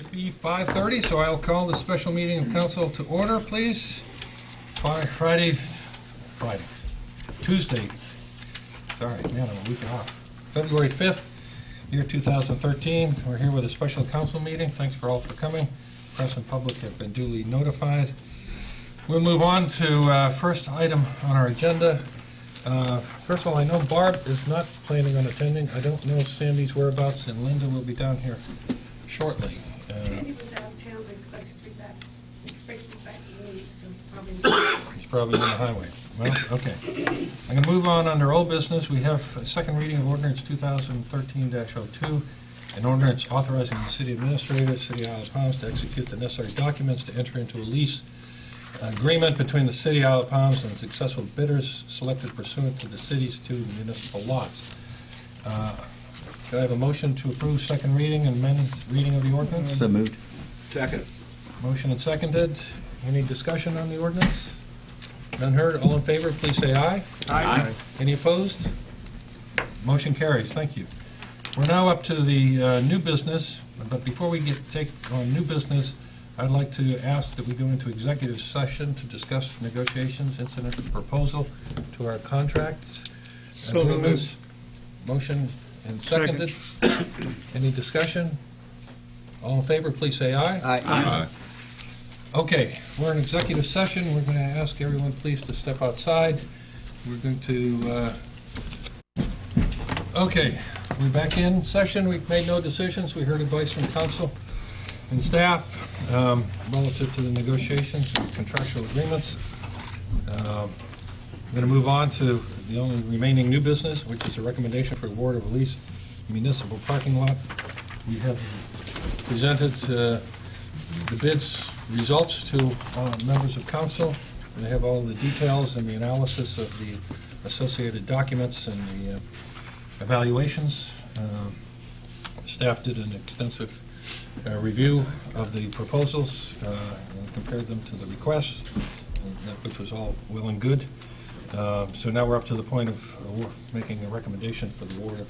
It be 5:30, so I'll call the special meeting of council to order, please. Tuesday. Sorry, man, I'm a week off. February 5th, year 2013. We're here with a special council meeting. Thanks for all for coming. Press and public have been duly notified. We'll move on to first item on our agenda. First of all, I know Barb is not planning on attending. I don't know Sandy's whereabouts, and Linda will be down here shortly. Sandy was out of town, but expects to be back in a week, so He's probably on the highway. Well, okay. I'm going to move on under old business. We have a second reading of ordinance 2013-02, an ordinance authorizing the city administrator, City of Isle of Palms, to execute the necessary documents to enter into a lease agreement between the City of Isle of Palms and successful bidders selected pursuant to the city's two municipal lots. Could I have a motion to approve second reading and amend reading of the ordinance? So moved. Second. Motion and seconded. Any discussion on the ordinance? None heard. All in favor, please say aye. Aye. Any opposed? Motion carries. Thank you. We're now up to the new business, but before we take on new business, I'd like to ask that we go into executive session to discuss negotiations incident to proposal to our contracts. So agreements. Motion and seconded. Any discussion? All in favor, please say aye. Aye. Okay, we're in executive session. We're going to ask everyone please to step outside. We're going to, okay, we're back in session. We've made no decisions. We heard advice from council and staff relative to the negotiations and contractual agreements. I'm going to move on to the only remaining new business, which is a recommendation for award of a lease municipal parking lot. We have presented the bids results to members of council. They have all the details and the analysis of the associated documents and the evaluations. Staff did an extensive review of the proposals and compared them to the requests, which was all well and good. So now we're up to the point of making a recommendation for the award of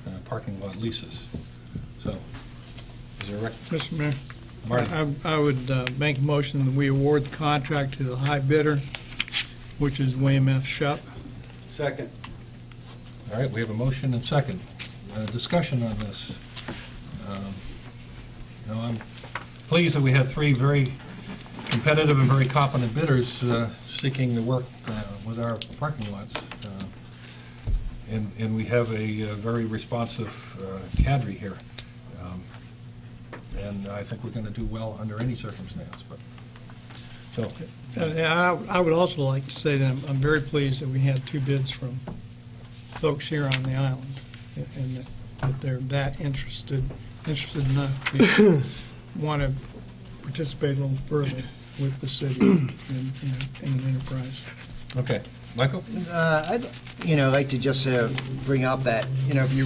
a parking lot leases. So, is there a Mr. Mayor, Marty? I would make a motion that we award the contract to the high bidder, which is William F. Shupp. Second. All right, we have a motion and second. Discussion on this. I'm pleased that we have three very competitive and very competent bidders seeking to work with our parking lots. And we have a very responsive cadre here. And I think we're going to do well under any circumstance. But so, And I would also like to say that I'm very pleased that we had two bids from folks here on the island, and that they're that interested enough to want to participate a little further with the city in an enterprise. okay, Michael. I'd like to just bring up that if you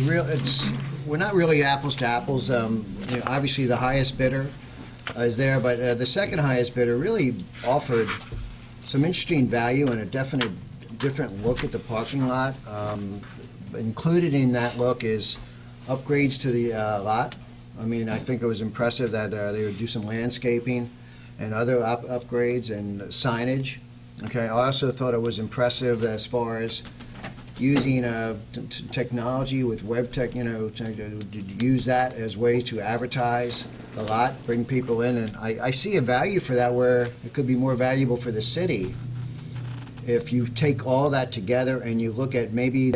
we're not really apples to apples. Obviously, the highest bidder is there, but the second highest bidder really offered some interesting value and a definite different look at the parking lot. Included in that look is upgrades to the lot. I mean, I think it was impressive that they would do some landscaping and other upgrades and signage. Okay, I also thought it was impressive as far as using technology with web tech, to use that as ways to advertise the lot, bring people in, and I see a value for that where it could be more valuable for the city if you take all that together and you look at maybe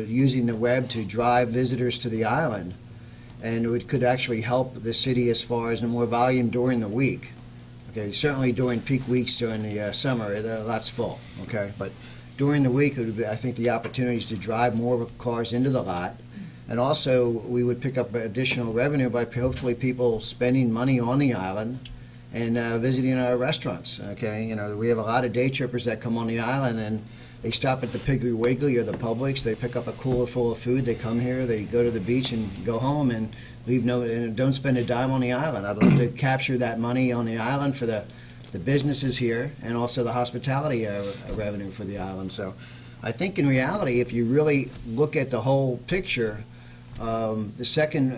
using the web to drive visitors to the island, and it could actually help the city as far as the more volume during the week. Okay, certainly during peak weeks during the summer, the lot's full. Okay, but during the week, it would be, I think, the opportunities to drive more cars into the lot, and also we would pick up additional revenue by hopefully people spending money on the island and visiting our restaurants. Okay, we have a lot of day trippers that come on the island and they stop at the Piggly Wiggly or the Publix. They pick up a cooler full of food. They come here. They go to the beach and go home and and don't spend a dime on the island. I'd like to capture that money on the island for the businesses here and also the hospitality revenue for the island. So I think in reality, if you really look at the whole picture, The second,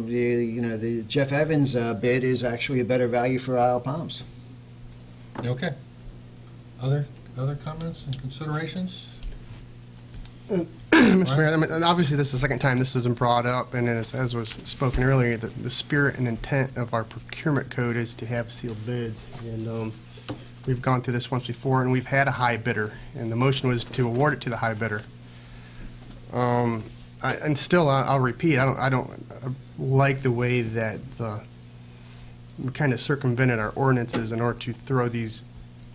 the Jeff Evans bid is actually a better value for Isle Palms. Okay. Other comments and considerations? Mr. Mayor, I mean, obviously, this is the second time this has been brought up, and as was spoken earlier, the spirit and intent of our procurement code is to have sealed bids. And we've gone through this once before, and we've had a high bidder, and the motion was to award it to the high bidder. And still, I'll repeat, I don't like the way that we kind of circumvented our ordinances in order to throw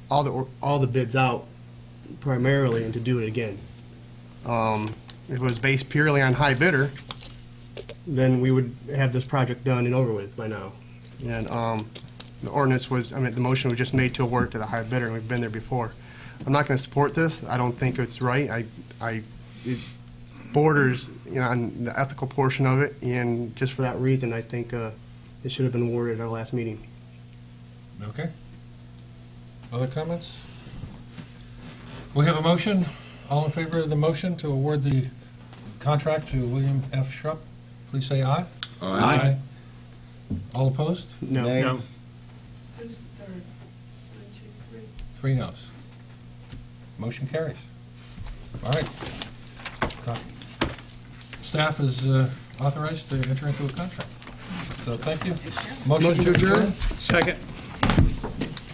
all the bids out primarily and to do it again. If it was based purely on high bidder, then we would have this project done and over with by now. And the ordinance was, the motion was just made to award it to the high bidder, and we've been there before. I'm not going to support this. I don't think it's right. It borders, on the ethical portion of it, and just for that reason, I think it should have been awarded at our last meeting. Okay. Other comments? We have a motion. All in favor of the motion to award the contract to William F. Schrupp, please say aye. Aye. All opposed? No. Nay. No. Who's the third? 1, 2, 3. 3 noes. Motion carries. All right. Staff is authorized to enter into a contract. So thank you. Motion to adjourn? Second.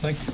Thank you.